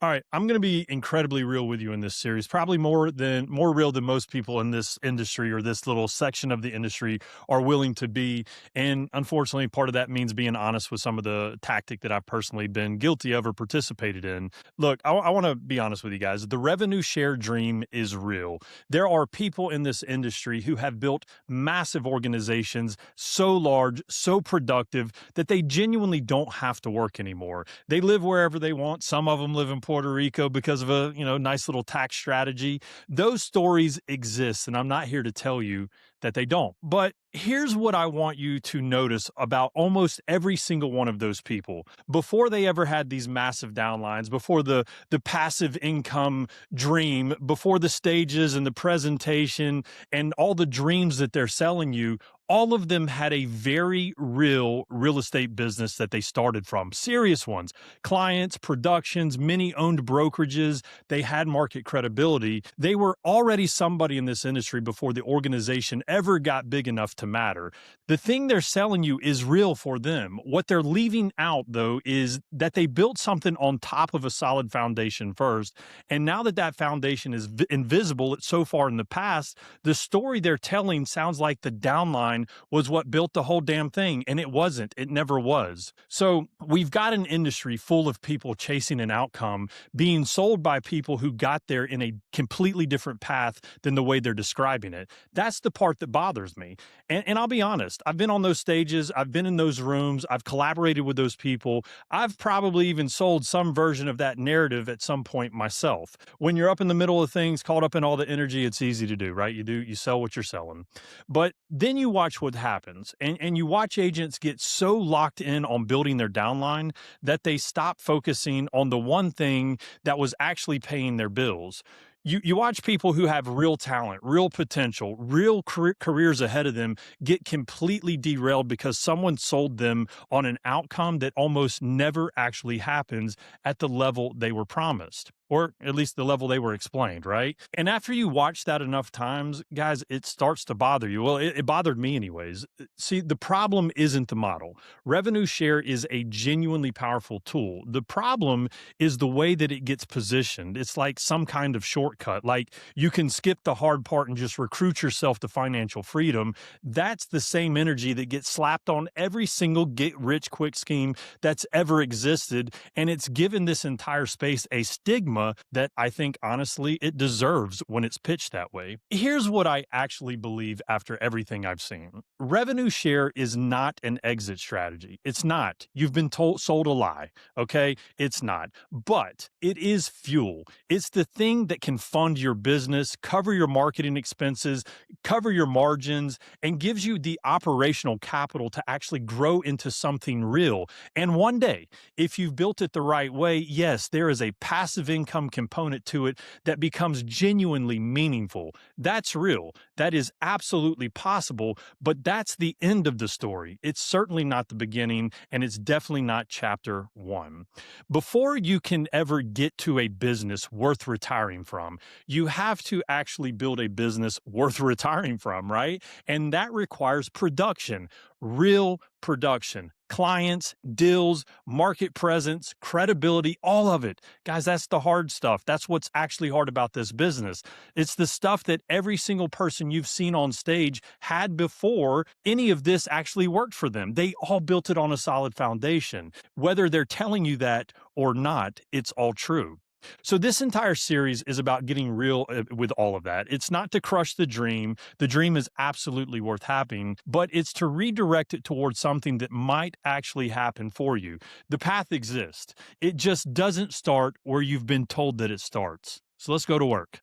All right, I'm going to be incredibly real with you in this series, probably more real than most people in this industry or this little section of the industry are willing to be. And unfortunately, part of that means being honest with some of the tactic that I've personally been guilty of or participated in. Look, I want to be honest with you guys. The revenue share dream is real. There are people in this industry who have built massive organizations so large, so productive that they genuinely don't have to work anymore. They live wherever they want. Some of them live in Puerto Rico because of a, nice little tax strategy. Those stories exist, and I'm not here to tell you that they don't. But here's what I want you to notice about almost every single one of those people. Before they ever had these massive downlines, before the passive income dream, before the stages and the presentation and all the dreams that they're selling you, all of them had a very real estate business that they started from. Serious ones, clients, productions, many owned brokerages. They had market credibility. They were already somebody in this industry before the organization ever got big enough to matter. The thing they're selling you is real for them. What they're leaving out, though, is that they built something on top of a solid foundation first. And now that that foundation is invisible so far in the past, the story they're telling sounds like the downline was what built the whole damn thing. And it wasn't. It never was. So we've got an industry full of people chasing an outcome being sold by people who got there in a completely different path than the way they're describing it. That's the part that bothers me. And I'll be honest, I've been on those stages. I've been in those rooms. I've collaborated with those people. I've probably even sold some version of that narrative at some point myself. When you're up in the middle of things, caught up in all the energy, it's easy to do, right? You sell what you're selling. But then you watch what happens, and you watch agents get so locked in on building their downline that they stop focusing on the one thing that was actually paying their bills. You watch people who have real talent, real potential, real careers ahead of them get completely derailed because someone sold them on an outcome that almost never actually happens at the level they were promised, or at least the level they were explained, right? And after you watch that enough times, guys, it starts to bother you. Well, it bothered me anyways. See, the problem isn't the model. Revenue share is a genuinely powerful tool. The problem is the way that it gets positioned. It's like some kind of shortcut. Like you can skip the hard part and just recruit yourself to financial freedom. That's the same energy that gets slapped on every single get rich quick scheme that's ever existed. And it's given this entire space a stigma that I think, honestly, it deserves when it's pitched that way. Here's what I actually believe after everything I've seen. Revenue share is not an exit strategy. It's not. You've been sold a lie, okay? It's not. But it is fuel. It's the thing that can fund your business, cover your marketing expenses, cover your margins, and gives you the operational capital to actually grow into something real. And one day, if you've built it the right way, yes, there is a passive income component to it that becomes genuinely meaningful. That's real. That is absolutely possible, but that's the end of the story. It's certainly not the beginning, and it's definitely not chapter one. Before you can ever get to a business worth retiring from, you have to actually build a business worth retiring from, right? And that requires production, real production. Clients, deals, market presence, credibility, all of it. Guys, that's the hard stuff. That's what's actually hard about this business. It's the stuff that every single person you've seen on stage had before any of this actually worked for them. They all built it on a solid foundation. Whether they're telling you that or not, it's all true. So this entire series is about getting real with all of that. It's not to crush the dream. The dream is absolutely worth having, but it's to redirect it towards something that might actually happen for you. The path exists. It just doesn't start where you've been told that it starts. So let's go to work.